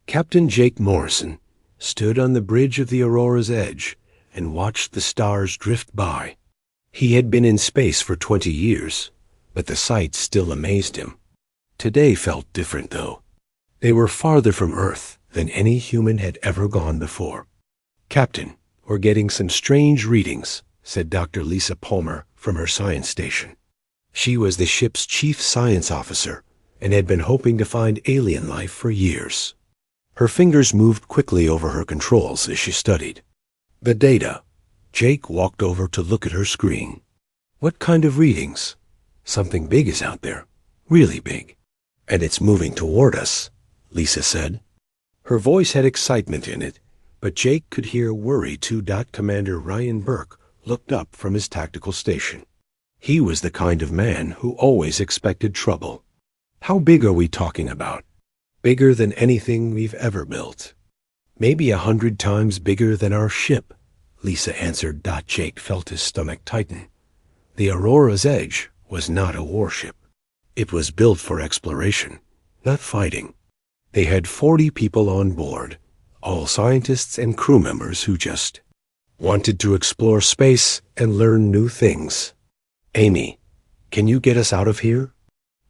Captain Jake Morrison stood on the bridge of the Aurora's edge and watched the stars drift by. He had been in space for 20 years, but the sights still amazed him. Today felt different, though. They were farther from Earth than any human had ever gone before. "Captain, we're getting some strange readings," said Dr. Lisa Palmer from her science station. She was the ship's chief science officer and had been hoping to find alien life for years. Her fingers moved quickly over her controls as she studied the data. Jake walked over to look at her screen. "What kind of readings?" "Something big is out there. Really big. And it's moving toward us," Lisa said. Her voice had excitement in it, but Jake could hear worry too. Commander Ryan Burke looked up from his tactical station. He was the kind of man who always expected trouble. "How big are we talking about?" "Bigger than anything we've ever built. Maybe 100 times bigger than our ship," Lisa answered. Jake felt his stomach tighten. The Aurora's Edge was not a warship. It was built for exploration, not fighting. They had 40 people on board, all scientists and crew members who just wanted to explore space and learn new things. "Amy, can you get us out of here?"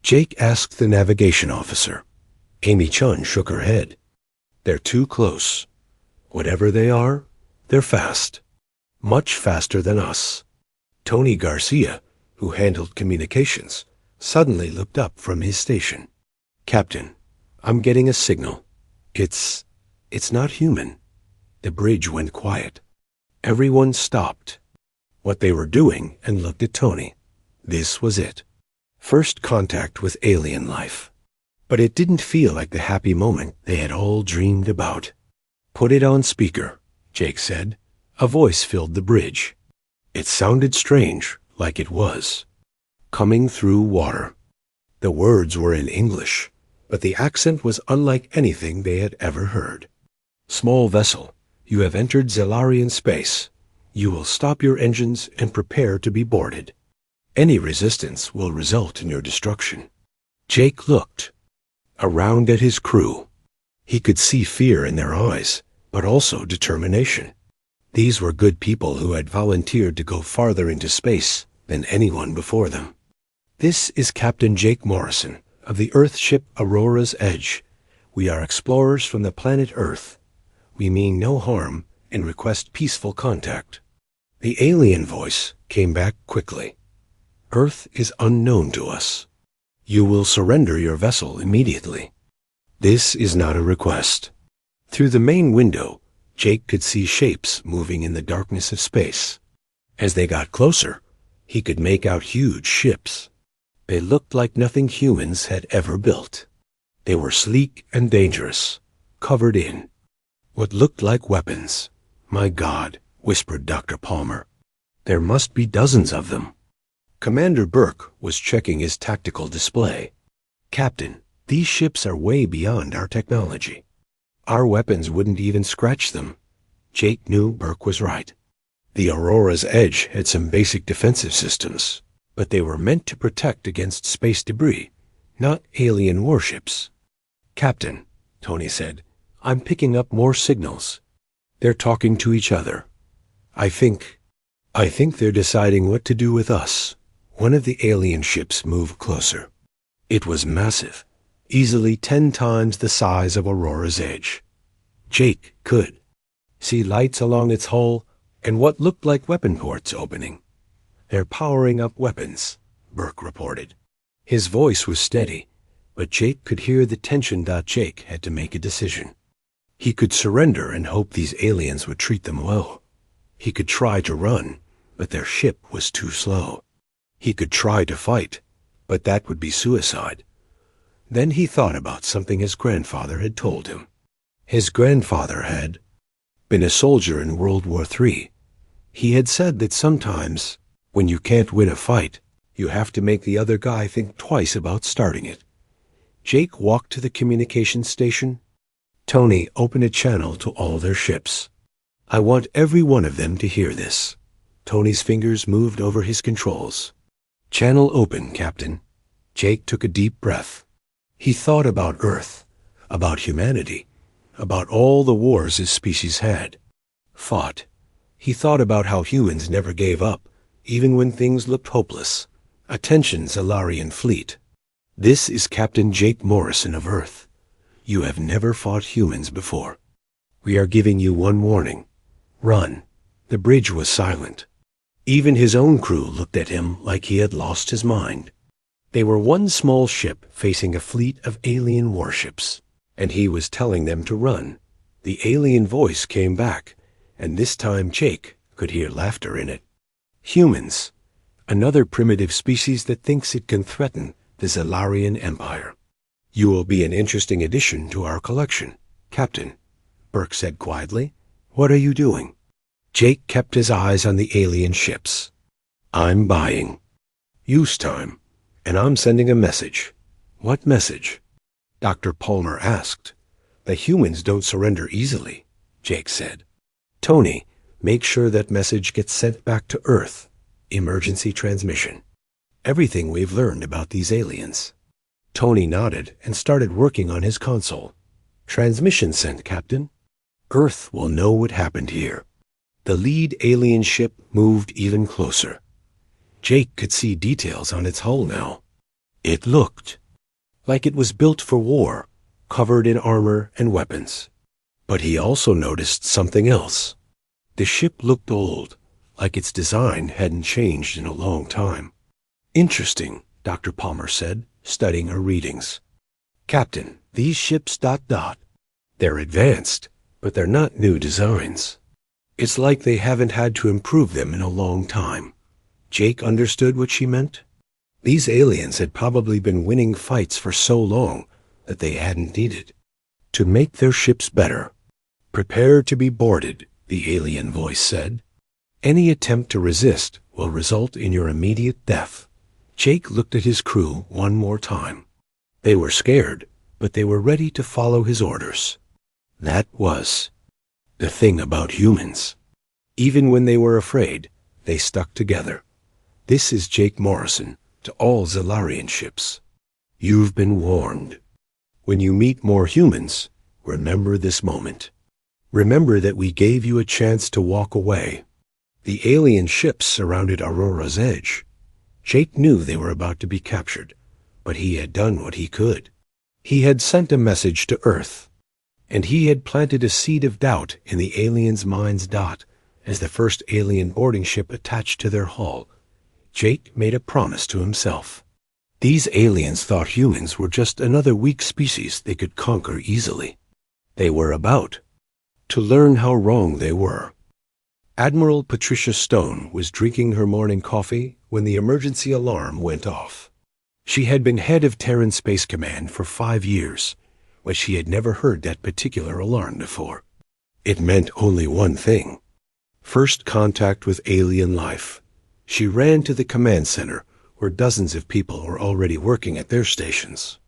Jake asked the navigation officer. Amy Chun shook her head. "They're too close. Whatever they are, they're fast. Much faster than us." Tony Garcia, who handled communications, suddenly looked up from his station. "Captain, I'm getting a signal. It's not human." The bridge went quiet. Everyone stopped what they were doing and looked at Tony. This was it. First contact with alien life. But it didn't feel like the happy moment they had all dreamed about. "Put it on speaker," Jake said. A voice filled the bridge. It sounded strange, like it was coming through water. The words were in English, but the accent was unlike anything they had ever heard. "Small vessel, you have entered Zellarian space. You will stop your engines and prepare to be boarded. Any resistance will result in your destruction." Jake looked around at his crew. He could see fear in their eyes, but also determination. These were good people who had volunteered to go farther into space than anyone before them. "This is Captain Jake Morrison of the Earth ship Aurora's Edge. We are explorers from the planet Earth. We mean no harm and request peaceful contact." The alien voice came back quickly. "Earth is unknown to us. You will surrender your vessel immediately. This is not a request." Through the main window, Jake could see shapes moving in the darkness of space. As they got closer, he could make out huge ships. They looked like nothing humans had ever built. They were sleek and dangerous, covered in what looked like weapons. "My God," whispered Dr. Palmer. "There must be dozens of them." Commander Burke was checking his tactical display. "Captain, these ships are way beyond our technology. Our weapons wouldn't even scratch them." Jake knew Burke was right. The Aurora's Edge had some basic defensive systems, but they were meant to protect against space debris, not alien warships. "Captain," Tony said, "I'm picking up more signals. They're talking to each other. I think they're deciding what to do with us." One of the alien ships moved closer. It was massive, easily 10 times the size of Aurora's Edge. Jake could see lights along its hull and what looked like weapon ports opening. "They're powering up weapons," Burke reported. His voice was steady, but Jake could hear the tension. Jake had to make a decision. He could surrender and hope these aliens would treat them well. He could try to run, but their ship was too slow. He could try to fight, but that would be suicide. Then he thought about something his grandfather had told him. His grandfather had been a soldier in World War III. He had said that sometimes, when you can't win a fight, you have to make the other guy think twice about starting it. Jake walked to the communications station. Tony opened a channel to all their ships. "I want every one of them to hear this." Tony's fingers moved over his controls. "Channel open, Captain." Jake took a deep breath. He thought about Earth, about humanity, about all the wars his species had fought. He thought about how humans never gave up, even when things looked hopeless. Attention, Zalarian fleet. This is Captain Jake Morrison of Earth. You have never fought humans before. We are giving you one warning. Run. The bridge was silent. Even his own crew looked at him like he had lost his mind. They were one small ship facing a fleet of alien warships, and he was telling them to run. The alien voice came back, and this time Jake could hear laughter in it. Humans, another primitive species that thinks it can threaten the Zalarian Empire. You will be an interesting addition to our collection, Captain, Burke said quietly. What are you doing? Jake kept his eyes on the alien ships. I'm buying. Use time, and I'm sending a message. What message? Dr. Palmer asked. The humans don't surrender easily, Jake said. Tony, make sure that message gets sent back to Earth. Emergency transmission. Everything we've learned about these aliens. Tony nodded and started working on his console. Transmission sent, Captain. Earth will know what happened here. The lead alien ship moved even closer. Jake could see details on its hull now. It looked like it was built for war, covered in armor and weapons. But he also noticed something else. The ship looked old, like its design hadn't changed in a long time. Interesting, Dr. Palmer said, studying her readings. Captain, these ships ... They're advanced, but they're not new designs. It's like they haven't had to improve them in a long time. Jake understood what she meant. These aliens had probably been winning fights for so long that they hadn't needed to make their ships better. Prepare to be boarded, the alien voice said. Any attempt to resist will result in your immediate death. Jake looked at his crew one more time. They were scared, but they were ready to follow his orders. That was the thing about humans. Even when they were afraid, they stuck together. This is Jake Morrison to all Zalarian ships. You've been warned. When you meet more humans, remember this moment. Remember that we gave you a chance to walk away. The alien ships surrounded Aurora's edge. Jake knew they were about to be captured, but he had done what he could. He had sent a message to Earth, and he had planted a seed of doubt in the aliens' minds. As the first alien boarding ship attached to their hull, Jake made a promise to himself. These aliens thought humans were just another weak species they could conquer easily. They were about to learn how wrong they were. Admiral Patricia Stone was drinking her morning coffee when the emergency alarm went off. She had been head of Terran Space Command for 5 years, but she had never heard that particular alarm before. It meant only one thing. First contact with alien life. She ran to the command center, where dozens of people were already working at their stations.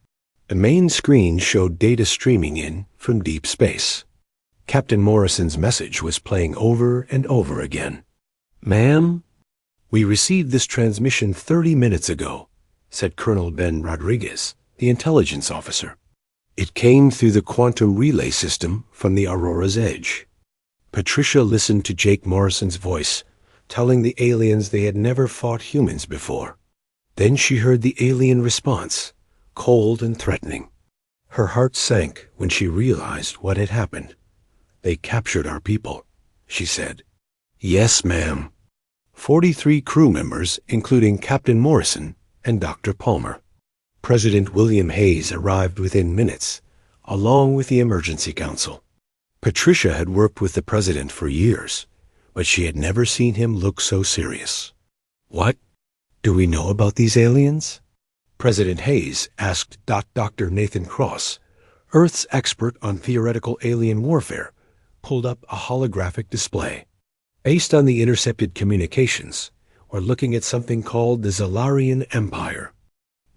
The main screen showed data streaming in from deep space. Captain Morrison's message was playing over and over again. Ma'am, we received this transmission 30 minutes ago, said Colonel Ben Rodriguez, the intelligence officer. It came through the quantum relay system from the Aurora's edge. Patricia listened to Jake Morrison's voice, telling the aliens they had never fought humans before. Then she heard the alien response, cold and threatening. Her heart sank when she realized what had happened. They captured our people, she said. Yes, ma'am. 43 crew members, including Captain Morrison and Dr. Palmer. President William Hayes arrived within minutes, along with the Emergency Council. Patricia had worked with the president for years, but she had never seen him look so serious. What do we know about these aliens? President Hayes asked Dr. Nathan Cross, Earth's expert on theoretical alien warfare, pulled up a holographic display. Based on the intercepted communications, we're looking at something called the Zalarian Empire.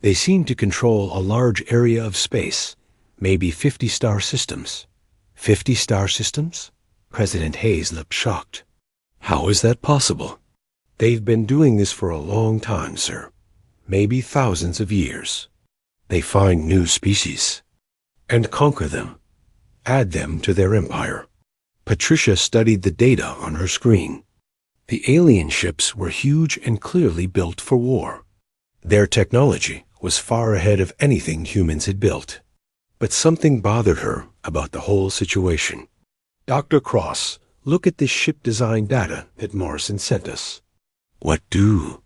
They seem to control a large area of space, maybe 50 star systems. 50 star systems? President Hayes looked shocked. How is that possible? They've been doing this for a long time, sir. Maybe thousands of years. They find new species and conquer them. add them to their empire. Patricia studied the data on her screen. The alien ships were huge and clearly built for war. Their technology was far ahead of anything humans had built. But something bothered her about the whole situation. Dr. Cross, look at this ship design data that Morrison sent us. What do?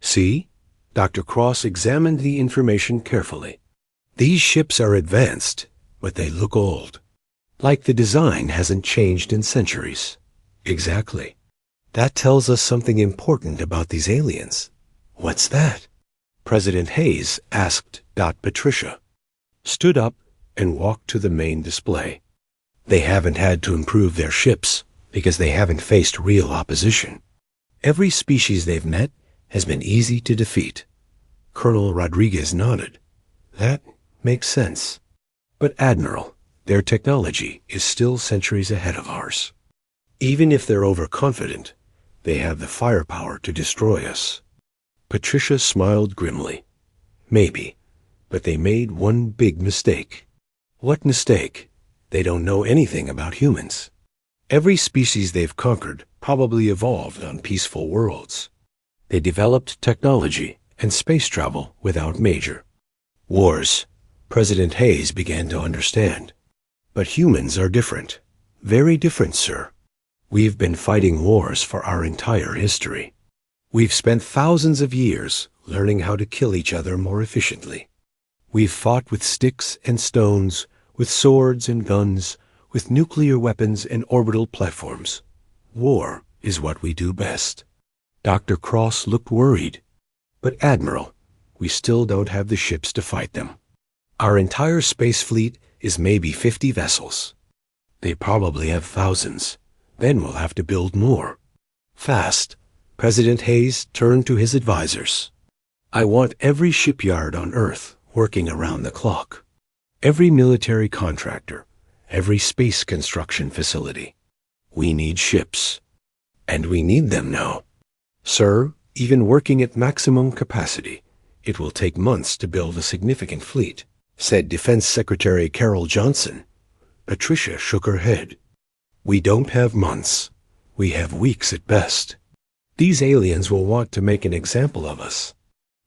See? Dr. Cross examined the information carefully. These ships are advanced, but they look old. Like the design hasn't changed in centuries. Exactly. That tells us something important about these aliens. What's that? President Hayes asked Patricia, stood up, and walked to the main display. They haven't had to improve their ships because they haven't faced real opposition. Every species they've met has been easy to defeat. Colonel Rodriguez nodded. That makes sense. But Admiral, their technology is still centuries ahead of ours. Even if they're overconfident, they have the firepower to destroy us. Patricia smiled grimly. Maybe, but they made one big mistake. What mistake? They don't know anything about humans. Every species they've conquered probably evolved on peaceful worlds. They developed technology and space travel without major wars. President Hayes began to understand. But humans are different. Very different, sir. We've been fighting wars for our entire history. We've spent thousands of years learning how to kill each other more efficiently. We've fought with sticks and stones, with swords and guns, with nuclear weapons and orbital platforms. War is what we do best. Dr. Cross looked worried. But Admiral, we still don't have the ships to fight them. Our entire space fleet is maybe 50 vessels. They probably have thousands. Then we'll have to build more. Fast. President Hayes turned to his advisors. I want every shipyard on Earth working around the clock. Every military contractor, every space construction facility. We need ships. And we need them now. Sir, even working at maximum capacity, it will take months to build a significant fleet, said Defense Secretary Carol Johnson. Patricia shook her head. We don't have months. We have weeks at best. These aliens will want to make an example of us.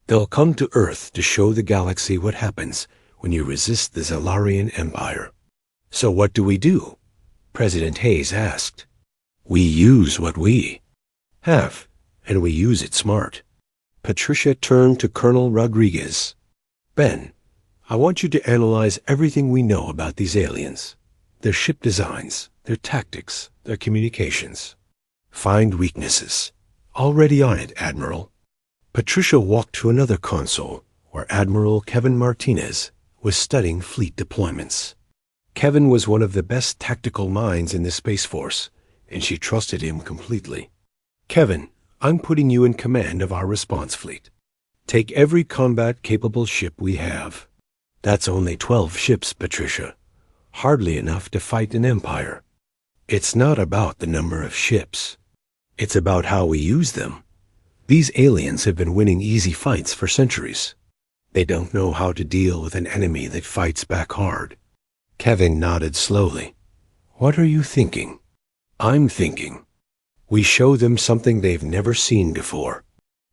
They'll come to Earth to show the galaxy what happens when you resist the Zalarian Empire. So what do? President Hayes asked. We use what we have, and we use it smart. Patricia turned to Colonel Rodriguez. Ben, I want you to analyze everything we know about these aliens. Their ship designs, their tactics, their communications. Find weaknesses. Already on it, Admiral. Patricia walked to another console where Admiral Kevin Martinez was studying fleet deployments. Kevin was one of the best tactical minds in the Space Force, and she trusted him completely. Kevin, I'm putting you in command of our response fleet. Take every combat-capable ship we have. That's only 12 ships, Patricia. Hardly enough to fight an empire. It's not about the number of ships. It's about how we use them. These aliens have been winning easy fights for centuries. They don't know how to deal with an enemy that fights back hard. Kevin nodded slowly. What are you thinking? I'm thinking. We show them something they've never seen before.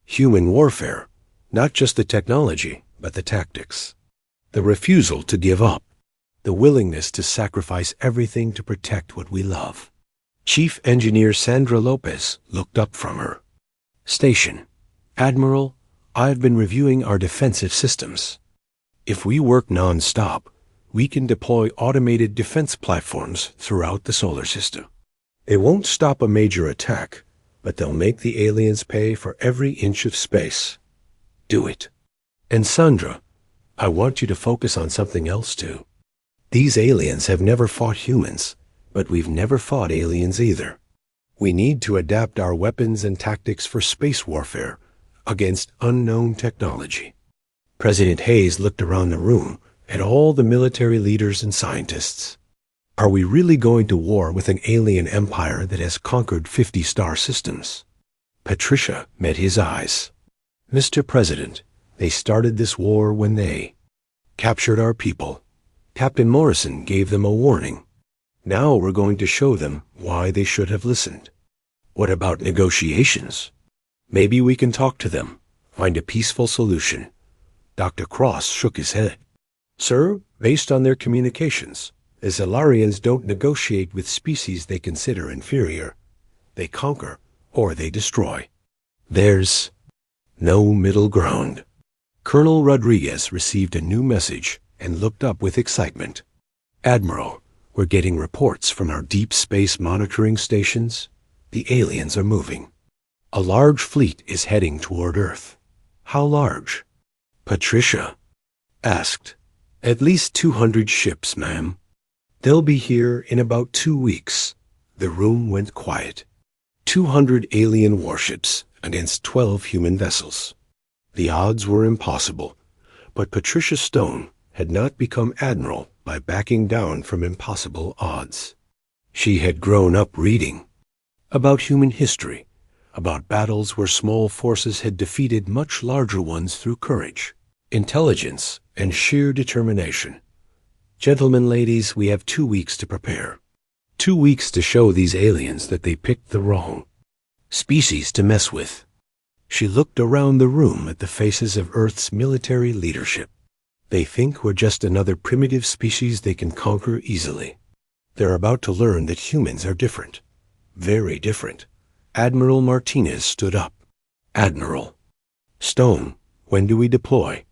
Human warfare, not just the technology, but the tactics. The refusal to give up. The willingness to sacrifice everything to protect what we love. Chief Engineer Sandra Lopez looked up from her. Station. Admiral, I've been reviewing our defensive systems. If we work non-stop, we can deploy automated defense platforms throughout the solar system. They won't stop a major attack, but they'll make the aliens pay for every inch of space. Do it. And Sandra, I want you to focus on something else too. These aliens have never fought humans, but we've never fought aliens either. We need to adapt our weapons and tactics for space warfare against unknown technology. President Hayes looked around the room at all the military leaders and scientists. Are we really going to war with an alien empire that has conquered 50 star systems? Patricia met his eyes. Mr. President, they started this war when they captured our people. Captain Morrison gave them a warning. Now we're going to show them why they should have listened. What about negotiations? Maybe we can talk to them, find a peaceful solution. Dr. Cross shook his head. Sir, based on their communications, the Zalarians don't negotiate with species they consider inferior. They conquer or they destroy. There's no middle ground. Colonel Rodriguez received a new message and looked up with excitement. Admiral, we're getting reports from our deep space monitoring stations. The aliens are moving. A large fleet is heading toward Earth. How large? Patricia asked. At least 200 ships, ma'am. They'll be here in about 2 weeks. The room went quiet. 200 alien warships against 12 human vessels. The odds were impossible, but Patricia Stone had not become admiral by backing down from impossible odds. She had grown up reading about human history, about battles where small forces had defeated much larger ones through courage, intelligence, and sheer determination. Gentlemen, ladies, we have 2 weeks to prepare. 2 weeks to show these aliens that they picked the wrong species to mess with. She looked around the room at the faces of Earth's military leadership. They think we're just another primitive species they can conquer easily. They're about to learn that humans are different. Very different. Admiral Martinez stood up. Admiral. Stone, when do we deploy?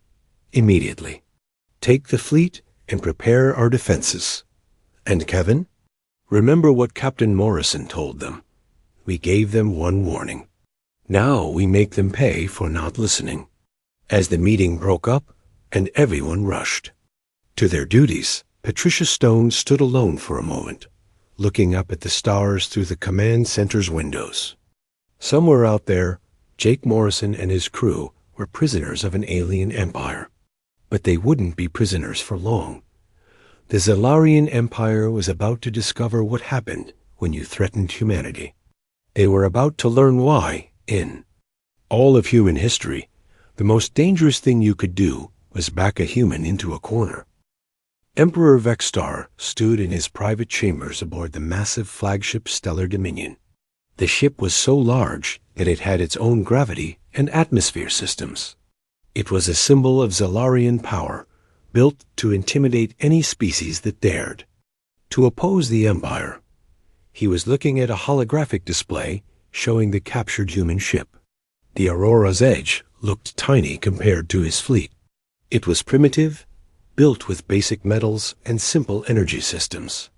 Immediately. Take the fleet and prepare our defenses. And Kevin? Remember what Captain Morrison told them. We gave them one warning. Now we make them pay for not listening. As the meeting broke up, and everyone rushed to their duties, Patricia Stone stood alone for a moment, looking up at the stars through the command center's windows. Somewhere out there, Jake Morrison and his crew were prisoners of an alien empire. But they wouldn't be prisoners for long. The Zalarian Empire was about to discover what happened when you threatened humanity. They were about to learn why, in all of human history, the most dangerous thing you could do was back a human into a corner. Emperor Vexstar stood in his private chambers aboard the massive flagship Stellar Dominion. The ship was so large that it had its own gravity and atmosphere systems. It was a symbol of Zalarian power, built to intimidate any species that dared to oppose the Empire. He was looking at a holographic display showing the captured human ship. The Aurora's Edge looked tiny compared to his fleet. It was primitive, built with basic metals and simple energy systems.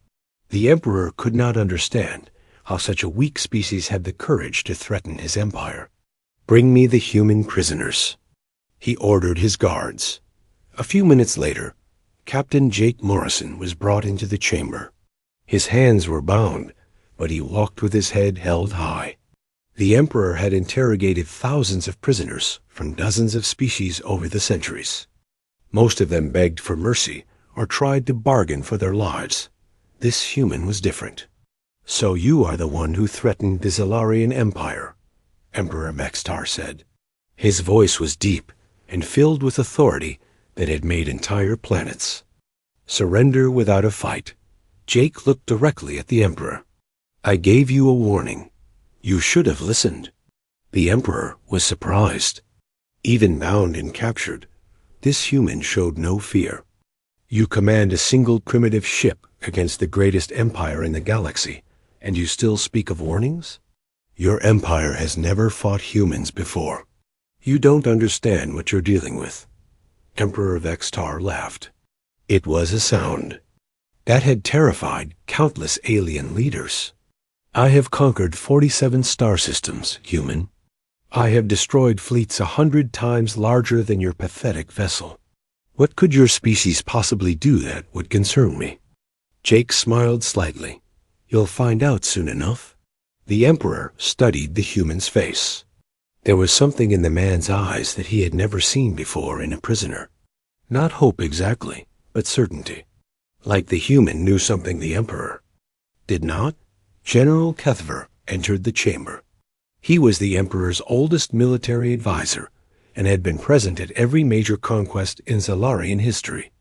The Emperor could not understand how such a weak species had the courage to threaten his empire. Bring me the human prisoners. He ordered his guards. A few minutes later, Captain Jake Morrison was brought into the chamber. His hands were bound, but he walked with his head held high. The Emperor had interrogated thousands of prisoners from dozens of species over the centuries. Most of them begged for mercy or tried to bargain for their lives. This human was different. So you are the one who threatened the Zalarian Empire, Emperor Vexstar said. His voice was deep and filled with authority that had made entire planets. Surrender without a fight. Jake looked directly at the Emperor. I gave you a warning. You should have listened. The Emperor was surprised. Even bound and captured, this human showed no fear. You command a single primitive ship against the greatest empire in the galaxy, and you still speak of warnings? Your empire has never fought humans before. You don't understand what you're dealing with. Emperor Vexstar laughed. It was a sound that had terrified countless alien leaders. I have conquered 47 star systems, human. I have destroyed fleets 100 times larger than your pathetic vessel. What could your species possibly do that would concern me? Jake smiled slightly. You'll find out soon enough. The Emperor studied the human's face. There was something in the man's eyes that he had never seen before in a prisoner. Not hope exactly, but certainty. Like the human knew something the Emperor did not. General Kethver entered the chamber. He was the Emperor's oldest military advisor and had been present at every major conquest in Zalarian history.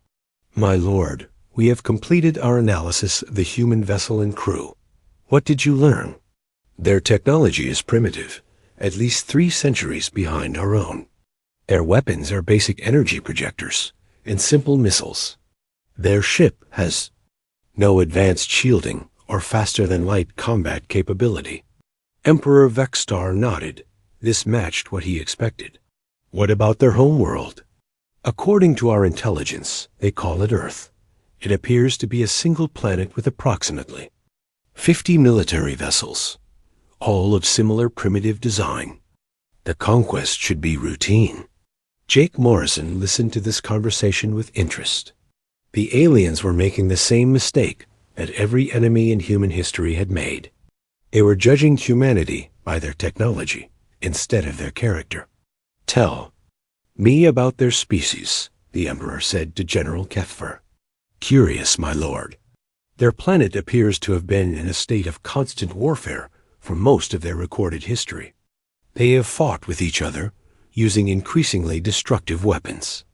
My lord, We have completed our analysis of the human vessel and crew. What did you learn? Their technology is primitive, at least 3 centuries behind our own. Their weapons are basic energy projectors and simple missiles. Their ship has no advanced shielding or faster-than-light combat capability. Emperor Vexstar nodded. This matched what he expected. What about their homeworld? According to our intelligence, they call it Earth. It appears to be a single planet with approximately 50 military vessels, all of similar primitive design. The conquest should be routine. Jake Morrison listened to this conversation with interest. The aliens were making the same mistake that every enemy in human history had made. They were judging humanity by their technology instead of their character. Tell me about their species, the Emperor said to General Kethfer. Curious, my lord. Their planet appears to have been in a state of constant warfare for most of their recorded history. They have fought with each other using increasingly destructive weapons.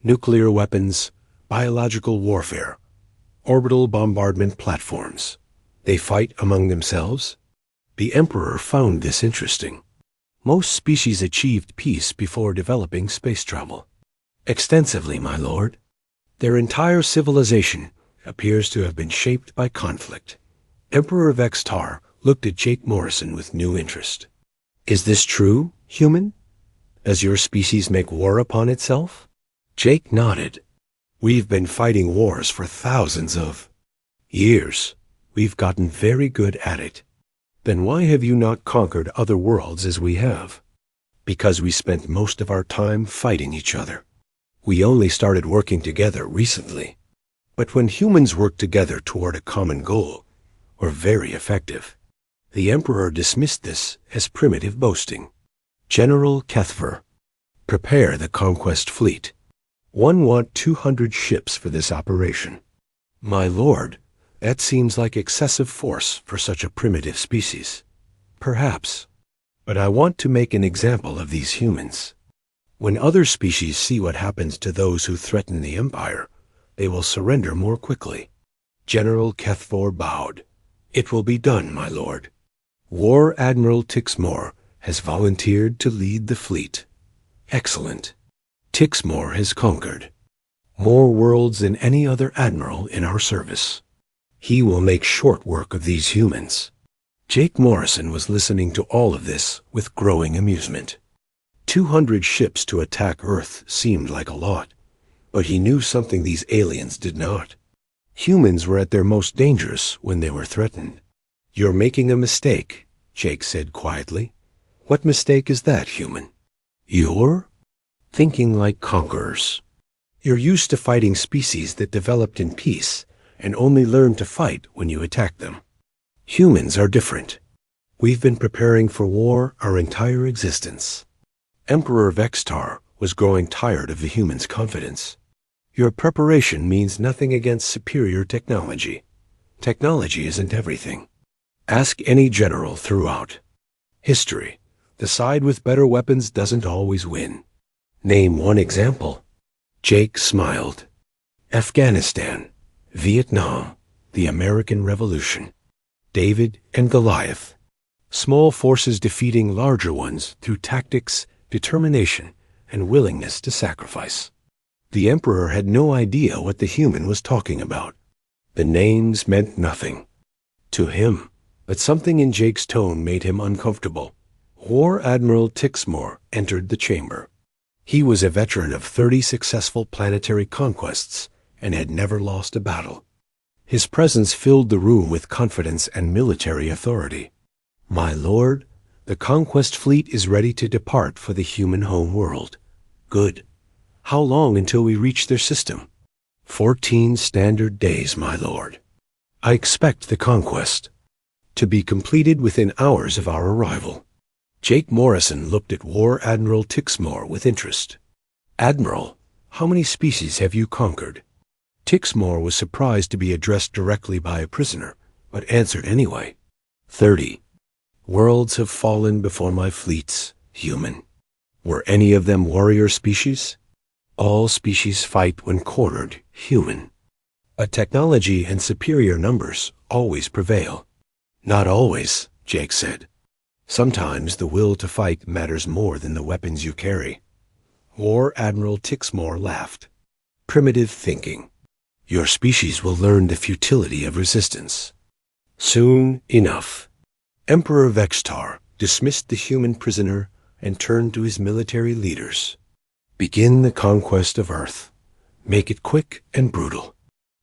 Nuclear weapons, biological warfare, orbital bombardment platforms. They fight among themselves. The Emperor found this interesting. Most species achieved peace before developing space travel. Extensively, my lord. Their entire civilization appears to have been shaped by conflict. Emperor Vextar looked at Jake Morrison with new interest. Is this true, human? Does your species make war upon itself? Jake nodded. We've been fighting wars for thousands of years. We've gotten very good at it. Then why have you not conquered other worlds as we have? Because we spent most of our time fighting each other. We only started working together recently. But when humans work together toward a common goal, we're very effective. The Emperor dismissed this as primitive boasting. General Kethfer, prepare the conquest fleet. One want 200 ships for this operation. My lord, that seems like excessive force for such a primitive species. Perhaps. But I want to make an example of these humans. When other species see what happens to those who threaten the Empire, they will surrender more quickly. General Kethfor bowed. It will be done, my lord. War Admiral Tixmore has volunteered to lead the fleet. Excellent. Tixmore has conquered more worlds than any other admiral in our service. He will make short work of these humans. Jake Morrison was listening to all of this with growing amusement. 200 ships to attack Earth seemed like a lot, but he knew something these aliens did not. Humans were at their most dangerous when they were threatened. You're making a mistake, Jake said quietly. What mistake is that, human? You're thinking like conquerors. You're used to fighting species that developed in peace and only learned to fight when you attack them. Humans are different. We've been preparing for war our entire existence. Emperor Vextar was growing tired of the humans' confidence. Your preparation means nothing against superior technology. Technology isn't everything. Ask any general throughout history. The side with better weapons doesn't always win. Name one example. Jake smiled. Afghanistan, Vietnam, the American Revolution, David and Goliath. Small forces defeating larger ones through tactics, determination, and willingness to sacrifice. The Emperor had no idea what the human was talking about. The names meant nothing to him, but something in Jake's tone made him uncomfortable. War Admiral Tixmore entered the chamber. He was a veteran of 30 successful planetary conquests and had never lost a battle. His presence filled the room with confidence and military authority. My lord, the conquest fleet is ready to depart for the human home world. Good. How long until we reach their system? 14 standard days, my lord. I expect the conquest to be completed within hours of our arrival. Jake Morrison looked at War Admiral Tixmore with interest. Admiral, how many species have you conquered? Tixmore was surprised to be addressed directly by a prisoner, but answered anyway. 30. Worlds have fallen before my fleets, human. Were any of them warrior species? All species fight when cornered, human. A technology and superior numbers always prevail. Not always, Jake said. Sometimes the will to fight matters more than the weapons you carry. War Admiral Tixmore laughed. Primitive thinking. Your species will learn the futility of resistance. Soon enough. Emperor Vextar dismissed the human prisoner and turned to his military leaders. Begin the conquest of Earth. Make it quick and brutal.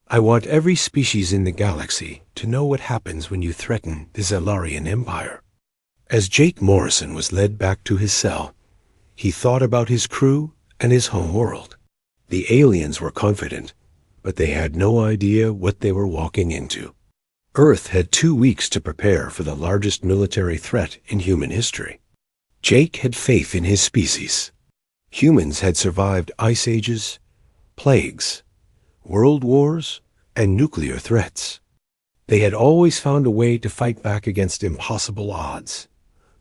I want every species in the galaxy to know what happens when you threaten the Zellarian Empire. As Jake Morrison was led back to his cell, he thought about his crew and his home world. The aliens were confident, but they had no idea what they were walking into. Earth had 2 weeks to prepare for the largest military threat in human history. Jake had faith in his species. Humans had survived ice ages, plagues, world wars, and nuclear threats. They had always found a way to fight back against impossible odds.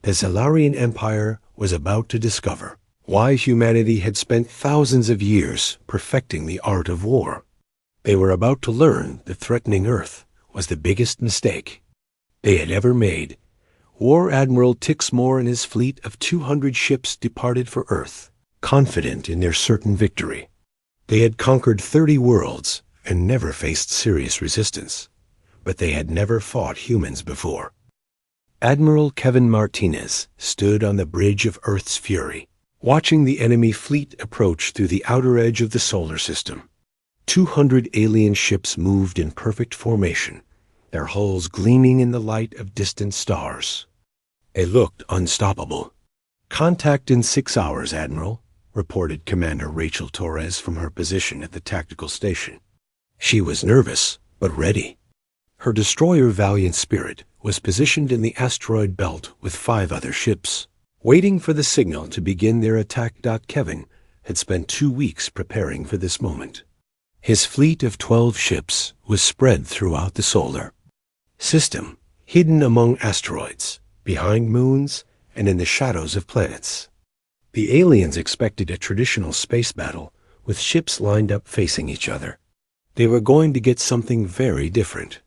The Zellarian Empire was about to discover why humanity had spent thousands of years perfecting the art of war. They were about to learn that threatening Earth was the biggest mistake they had ever made. War Admiral Tixmore and his fleet of 200 ships departed for Earth, confident in their certain victory. They had conquered 30 worlds and never faced serious resistance, but they had never fought humans before. Admiral Kevin Martinez stood on the bridge of Earth's Fury, watching the enemy fleet approach through the outer edge of the solar system. 200 alien ships moved in perfect formation, their hulls gleaming in the light of distant stars. They looked unstoppable. Contact in 6 hours, Admiral, reported Commander Rachel Torres from her position at the tactical station. She was nervous, but ready. Her destroyer Valiant Spirit was positioned in the asteroid belt with 5 other ships, waiting for the signal to begin their attack. Kevin had spent 2 weeks preparing for this moment. His fleet of 12 ships was spread throughout the solar system, hidden among asteroids, behind moons, and in the shadows of planets. The aliens expected a traditional space battle with ships lined up facing each other. They were going to get something very different.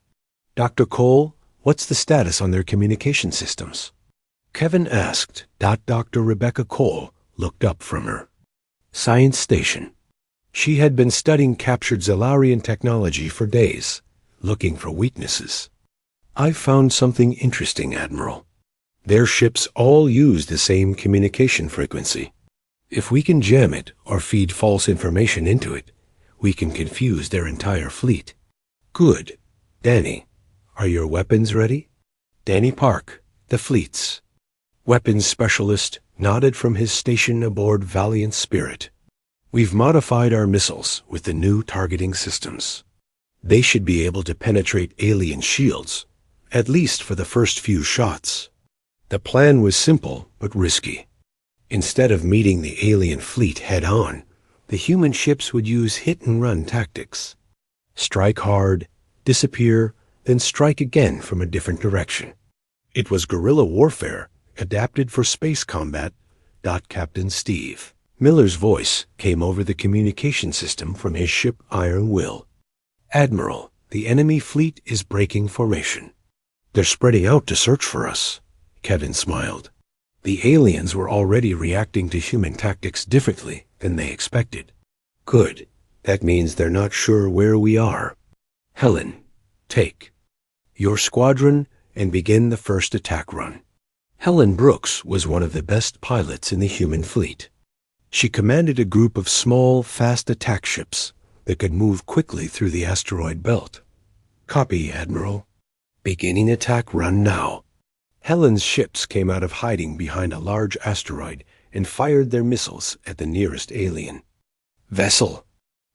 Dr. Cole, what's the status on their communication systems? Kevin asked. Dr. Rebecca Cole looked up from her science station. She had been studying captured Zellarian technology for days, looking for weaknesses. I found something interesting, Admiral. Their ships all use the same communication frequency. If we can jam it or feed false information into it, we can confuse their entire fleet. Good. Danny, are your weapons ready? Danny Park, the fleet's weapons specialist, nodded from his station aboard Valiant Spirit. We've modified our missiles with the new targeting systems. They should be able to penetrate alien shields, at least for the first few shots. The plan was simple but risky. Instead of meeting the alien fleet head-on, the human ships would use hit-and-run tactics. Strike hard, disappear, then strike again from a different direction. It was guerrilla warfare, adapted for space combat. Captain Steve Miller's voice came over the communication system from his ship Iron Will. Admiral, the enemy fleet is breaking formation. They're spreading out to search for us. Kevin smiled. The aliens were already reacting to human tactics differently than they expected. Good. That means they're not sure where we are. Helen, take your squadron and begin the first attack run. Helen Brooks was one of the best pilots in the human fleet. She commanded a group of small, fast attack ships that could move quickly through the asteroid belt. Copy, Admiral. Beginning attack run now. Helen's ships came out of hiding behind a large asteroid and fired their missiles at the nearest alien vessel.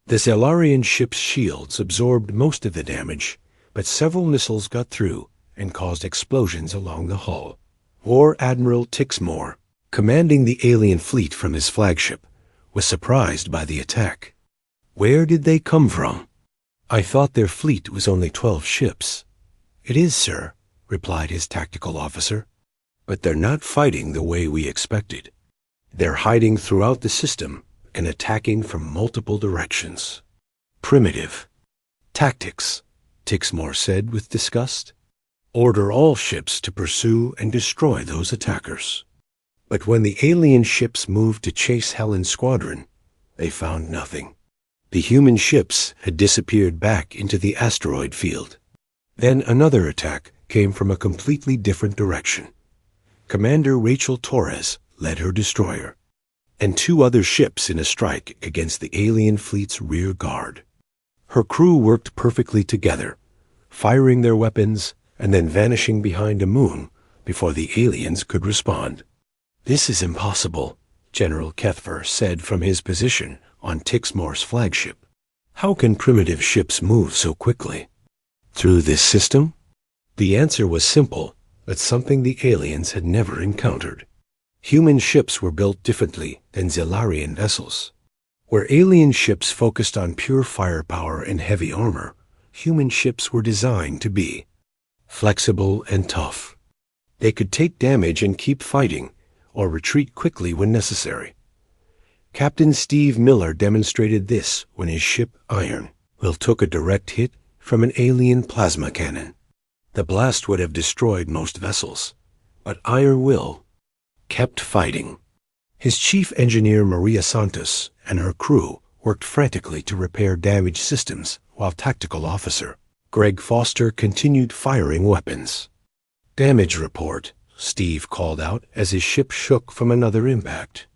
The Zellarian ship's shields absorbed most of the damage, but several missiles got through and caused explosions along the hull. War Admiral Tixmore, commanding the alien fleet from his flagship, was surprised by the attack. Where did they come from? I thought their fleet was only 12 ships. It is, sir, replied his tactical officer. But they're not fighting the way we expected. They're hiding throughout the system and attacking from multiple directions. Primitive. Tactics, Tixmore said with disgust. Order all ships to pursue and destroy those attackers. But when the alien ships moved to chase Helen's squadron, they found nothing. The human ships had disappeared back into the asteroid field. Then another attack came from a completely different direction. Commander Rachel Torres led her destroyer, and 2 other ships in a strike against the alien fleet's rear guard. Her crew worked perfectly together, firing their weapons and then vanishing behind a moon before the aliens could respond. "This is impossible," General Kethfer said from his position on Tixmore's flagship. "How can primitive ships move so quickly? Through this system?" The answer was simple, but something the aliens had never encountered. Human ships were built differently than Zilarian vessels. Where alien ships focused on pure firepower and heavy armor, human ships were designed to be flexible and tough. They could take damage and keep fighting, or retreat quickly when necessary. Captain Steve Miller demonstrated this when his ship Iron Will took a direct hit from an alien plasma cannon. The blast would have destroyed most vessels, but Iron Will kept fighting. His chief engineer Maria Santos and her crew worked frantically to repair damaged systems, while tactical officer Greg Foster continued firing weapons. "Damage report," Steve called out as his ship shook from another impact.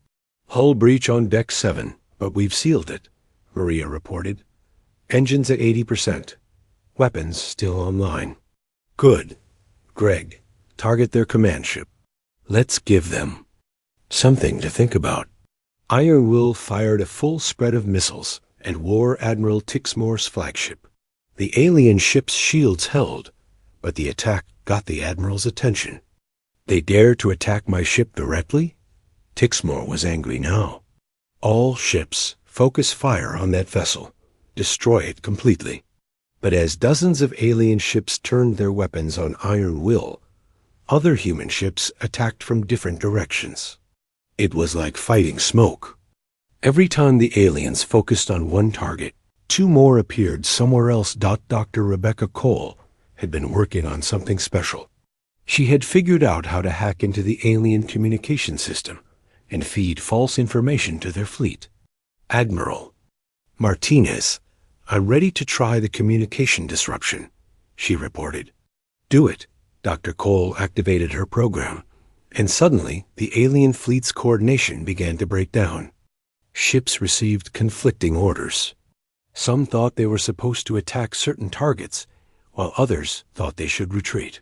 "Hull breach on deck 7, but we've sealed it," Maria reported. "Engines at 80%. Weapons still online." "Good. Greg, target their command ship. Let's give them something to think about." Iron Will fired a full spread of missiles and wore Admiral Tixmore's flagship. The alien ship's shields held, but the attack got the Admiral's attention. "They dare to attack my ship directly?" Tixmore was angry now. "All ships focus fire on that vessel. Destroy it completely." But as dozens of alien ships turned their weapons on Iron Will, other human ships attacked from different directions. It was like fighting smoke. Every time the aliens focused on one target, 2 more appeared somewhere else. Dr. Rebecca Cole had been working on something special. She had figured out how to hack into the alien communication system and feed false information to their fleet. "Admiral Martinez, I'm ready to try the communication disruption," she reported. "Do it." Dr. Cole activated her program, and suddenly the alien fleet's coordination began to break down. Ships received conflicting orders. Some thought they were supposed to attack certain targets, while others thought they should retreat.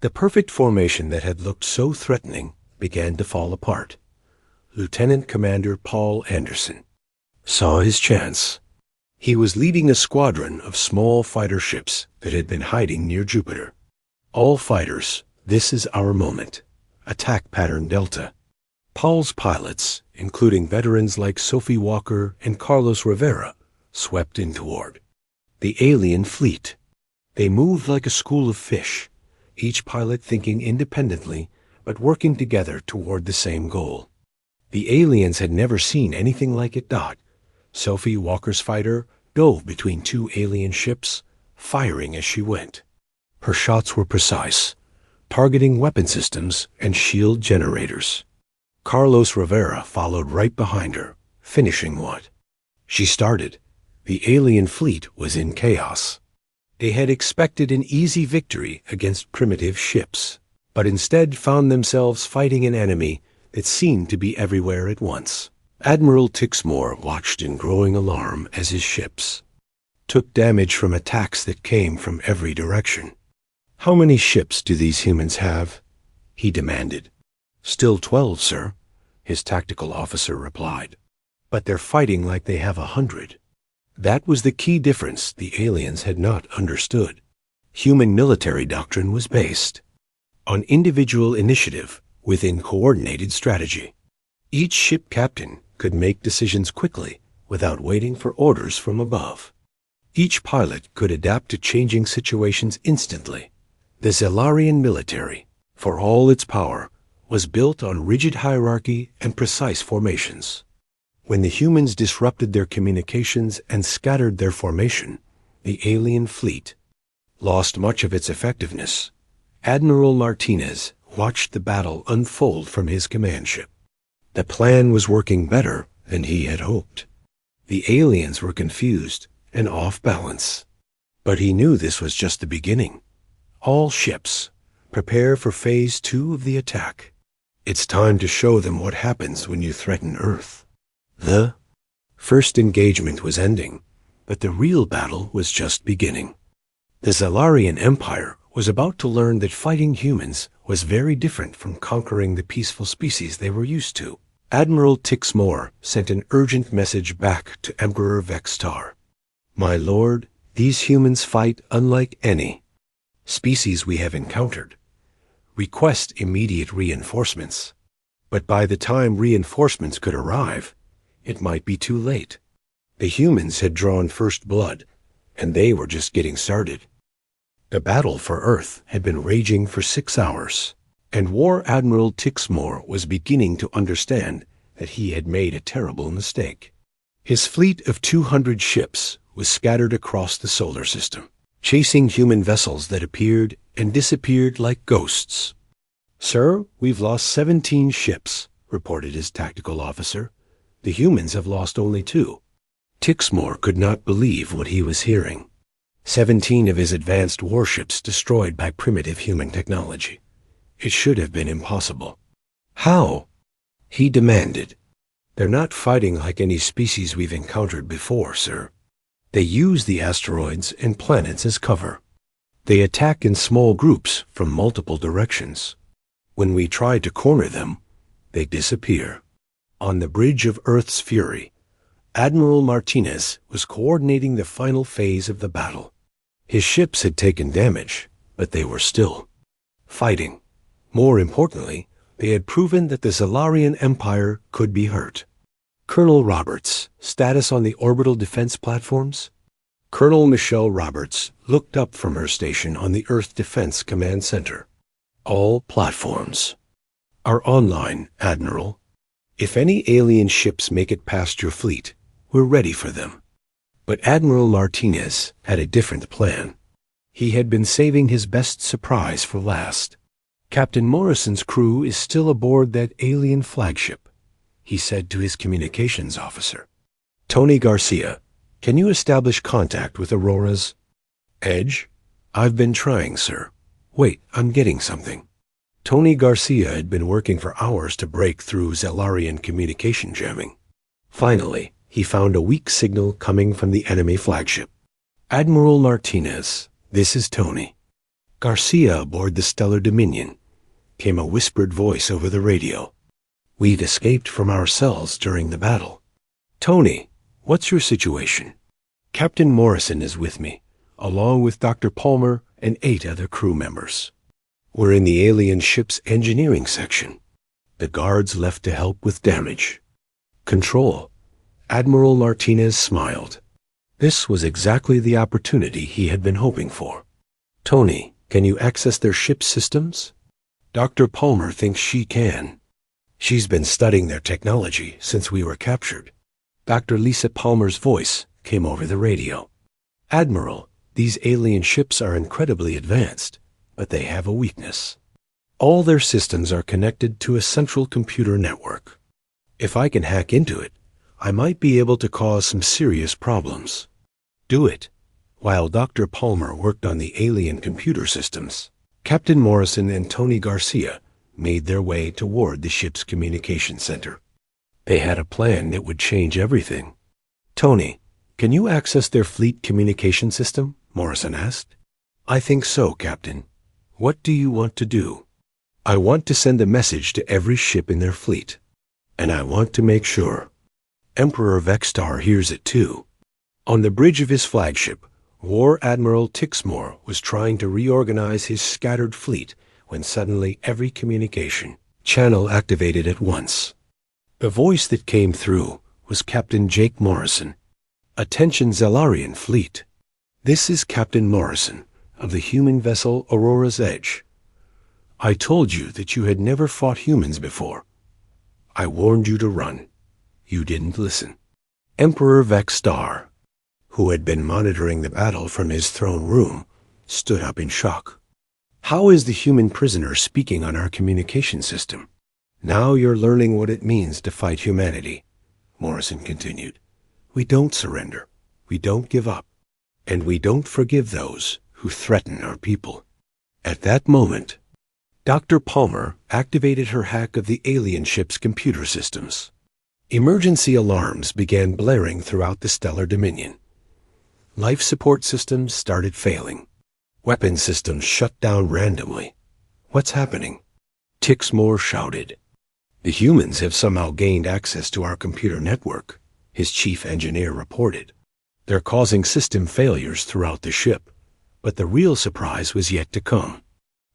The perfect formation that had looked so threatening began to fall apart. Lieutenant Commander Paul Anderson saw his chance. He was leading a squadron of small fighter ships that had been hiding near Jupiter. "All fighters, this is our moment. Attack pattern Delta." Paul's pilots, including veterans like Sophie Walker and Carlos Rivera, swept in toward the alien fleet. They moved like a school of fish, each pilot thinking independently but working together toward the same goal. The aliens had never seen anything like it. Sophie Walker's fighter dove between 2 alien ships, firing as she went. Her shots were precise, targeting weapon systems and shield generators. Carlos Rivera followed right behind her, finishing what she started. The alien fleet was in chaos. They had expected an easy victory against primitive ships, but instead found themselves fighting an enemy that seemed to be everywhere at once. Admiral Tixmore watched in growing alarm as his ships took damage from attacks that came from every direction. "How many ships do these humans have?" he demanded. "Still 12, sir," his tactical officer replied. "But they're fighting like they have 100. That was the key difference the aliens had not understood. Human military doctrine was based on individual initiative within coordinated strategy. Each ship captain could make decisions quickly without waiting for orders from above. Each pilot could adapt to changing situations instantly. The Zilarian military, for all its power, was built on rigid hierarchy and precise formations. When the humans disrupted their communications and scattered their formation, the alien fleet, lost much of its effectiveness. Admiral Martinez watched the battle unfold from his command ship. The plan was working better than he had hoped. The aliens were confused and off balance. But he knew this was just the beginning. All ships, prepare for Phase 2 of the attack. It's time to show them what happens when you threaten Earth. The first engagement was ending, but the real battle was just beginning. The Zalarian Empire was about to learn that fighting humans was very different from conquering the peaceful species they were used to. Admiral Tixmore sent an urgent message back to Emperor Vextar. "My lord, these humans fight unlike any species we have encountered. Request immediate reinforcements. But by the time reinforcements could arrive, it might be too late." The humans had drawn first blood, and they were just getting started. The battle for Earth had been raging for 6 hours, and War Admiral Tixmore was beginning to understand that he had made a terrible mistake. His fleet of 200 ships was scattered across the solar system, chasing human vessels that appeared and disappeared like ghosts. "Sir, we've lost 17 ships," reported his tactical officer. "The humans have lost only 2. Tixmore could not believe what he was hearing. 17 of his advanced warships destroyed by primitive human technology. It should have been impossible. "How?" he demanded. "They're not fighting like any species we've encountered before, sir. They use the asteroids and planets as cover. They attack in small groups from multiple directions. When we try to corner them, they disappear." On the bridge of Earth's fury, Admiral Martinez was coordinating the final phase of the battle. His ships had taken damage, but they were still fighting. More importantly, they had proven that the Zalarian Empire could be hurt. "Colonel Roberts, status on the orbital defense platforms?" Colonel Michelle Roberts looked up from her station on the Earth Defense Command Center. "All platforms are online, Admiral. If any alien ships make it past your fleet, we're ready for them." But Admiral Martinez had a different plan. He had been saving his best surprise for last. "Captain Morrison's crew is still aboard that alien flagship," he said to his communications officer. "Tony Garcia, can you establish contact with Aurora's Edge?" "I've been trying, sir. Wait, I'm getting something." Tony Garcia had been working for hours to break through Zalarian communication jamming. Finally, he found a weak signal coming from the enemy flagship. "Admiral Martinez, this is Tony. Garcia aboard the Stellar Dominion," came a whispered voice over the radio. "We've escaped from our cells during the battle." "Tony, what's your situation?" "Captain Morrison is with me, along with Dr. Palmer and 8 other crew members. We're in the alien ship's engineering section. The guards left to help with damage." "Control." Admiral Martinez smiled. This was exactly the opportunity he had been hoping for. "Tony, can you access their ship systems?" "Dr. Palmer thinks she can. She's been studying their technology since we were captured." Dr. Lisa Palmer's voice came over the radio. "Admiral, these alien ships are incredibly advanced, but they have a weakness. All their systems are connected to a central computer network. If I can hack into it, I might be able to cause some serious problems." "Do it." While Dr. Palmer worked on the alien computer systems, Captain Morrison and Tony Garcia made their way toward the ship's communication center. They had a plan that would change everything. "Tony, can you access their fleet communication system?" Morrison asked. "I think so, Captain. What do you want to do?" "I want to send a message to every ship in their fleet, and I want to make sure Emperor Vextar hears it too." On the bridge of his flagship, War Admiral Tixmore was trying to reorganize his scattered fleet when suddenly every communication channel activated at once. The voice that came through was Captain Jake Morrison. "Attention Zalarian fleet. This is Captain Morrison of the human vessel Aurora's Edge. I told you that you had never fought humans before. I warned you to run. You didn't listen. Emperor Vextar, who had been monitoring the battle from his throne room, stood up in shock. "How is the human prisoner speaking on our communication system?" "Now you're learning what it means to fight humanity," Morrison continued. "We don't surrender. We don't give up. And we don't forgive those who threaten our people." At that moment, Dr. Palmer activated her hack of the alien ship's computer systems. Emergency alarms began blaring throughout the stellar dominion. Life support systems started failing. Weapon systems shut down randomly. "What's happening?" Tixmore shouted. "The humans have somehow gained access to our computer network," his chief engineer reported. "They're causing system failures throughout the ship, but the real surprise was yet to come."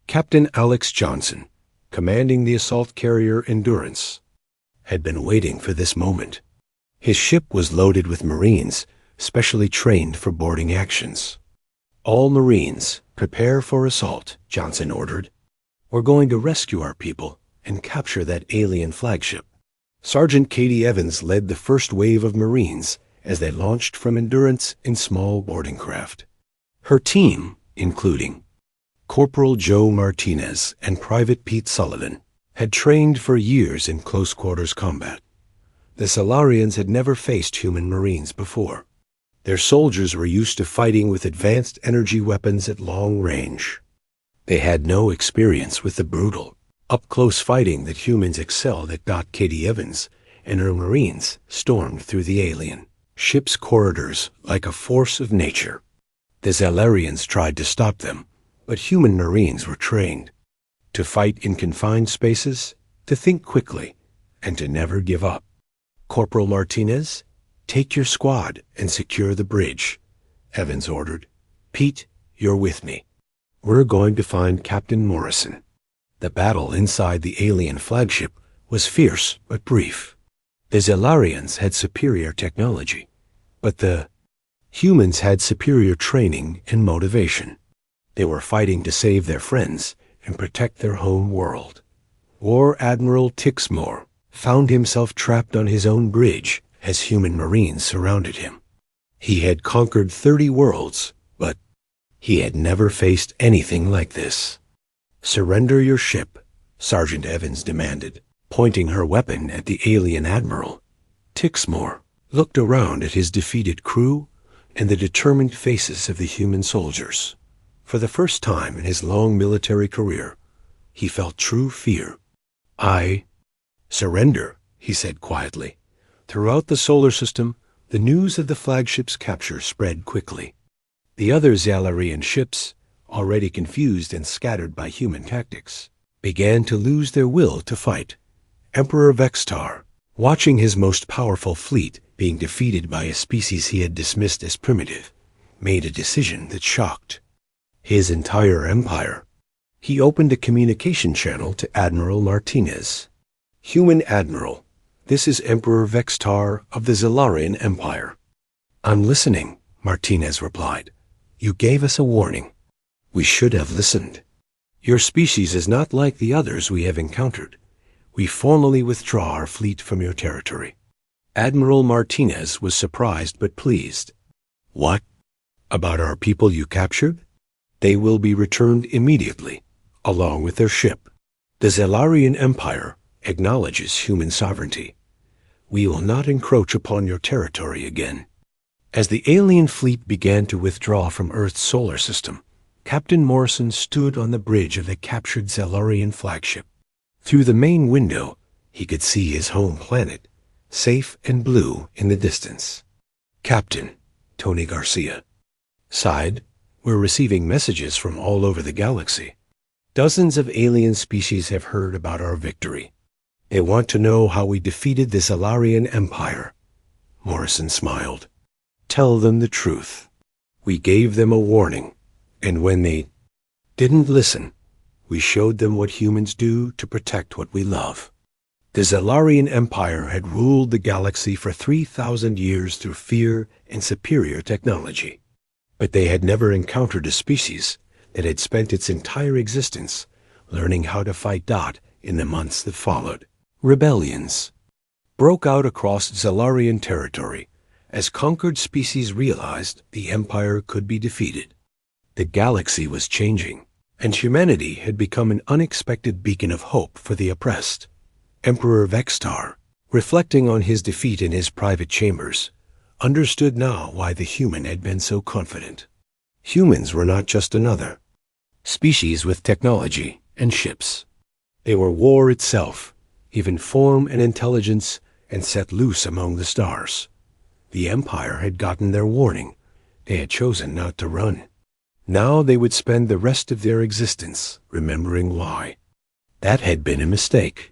Captain Alex Johnson, commanding the assault carrier Endurance, had been waiting for this moment. His ship was loaded with Marines, specially trained for boarding actions. "All Marines, prepare for assault," Johnson ordered. "We're going to rescue our people and capture that alien flagship." Sergeant Katie Evans led the first wave of Marines as they launched from Endurance in small boarding craft. Her team, including Corporal Joe Martinez and Private Pete Sullivan, had trained for years in close-quarters combat. The Solarians had never faced human Marines before. Their soldiers were used to fighting with advanced energy weapons at long range. They had no experience with the brutal, up-close fighting that humans excelled at. Katie Evans and her Marines stormed through the alien ship's corridors like a force of nature. The Zellarians tried to stop them, but human Marines were trained to fight in confined spaces, to think quickly, and to never give up. "Corporal Martinez, take your squad and secure the bridge," Evans ordered. "Pete, you're with me. We're going to find Captain Morrison." The battle inside the alien flagship was fierce but brief. The Zellarians had superior technology, but the humans had superior training and motivation. They were fighting to save their friends and protect their home world. War Admiral Tixmore found himself trapped on his own bridge as human Marines surrounded him. He had conquered 30 worlds, but he had never faced anything like this. "Surrender your ship," Sergeant Evans demanded, pointing her weapon at the alien admiral. Tixmore looked around at his defeated crew and the determined faces of the human soldiers. For the first time in his long military career, he felt true fear. "I surrender," he said quietly. Throughout the solar system, the news of the flagship's capture spread quickly. The other Zalarian ships, already confused and scattered by human tactics, began to lose their will to fight. Emperor Vextar, watching his most powerful fleet being defeated by a species he had dismissed as primitive, made a decision that shocked his entire empire. He opened a communication channel to Admiral Martinez. "Human Admiral, this is Emperor Vextar of the Zellarian Empire." "I'm listening," Martinez replied. "You gave us a warning. We should have listened. Your species is not like the others we have encountered. We formally withdraw our fleet from your territory." Admiral Martinez was surprised but pleased. "What? About our people you captured? They will be returned immediately, along with their ship. The Zellarian Empire acknowledges human sovereignty. We will not encroach upon your territory again." As the alien fleet began to withdraw from Earth's solar system, Captain Morrison stood on the bridge of the captured Zellarian flagship. Through the main window, he could see his home planet, safe and blue in the distance. "Captain," Tony Garcia sighed, "we're receiving messages from all over the galaxy. Dozens of alien species have heard about our victory. They want to know how we defeated the Zellarian Empire." Morrison smiled. "Tell them the truth. We gave them a warning, and when they didn't listen, we showed them what humans do to protect what we love. The Zellarian Empire had ruled the galaxy for 3,000 years through fear and superior technology. But they had never encountered a species that had spent its entire existence learning how to fight in the months that followed. Rebellions broke out across Zellarian territory as conquered species realized the Empire could be defeated. The galaxy was changing, and humanity had become an unexpected beacon of hope for the oppressed. Emperor Vextar, reflecting on his defeat in his private chambers, understood now why the human had been so confident. Humans were not just another species with technology and ships. They were war itself, even form and intelligence, and set loose among the stars. The Empire had gotten their warning. They had chosen not to run. Now they would spend the rest of their existence remembering why. That had been a mistake.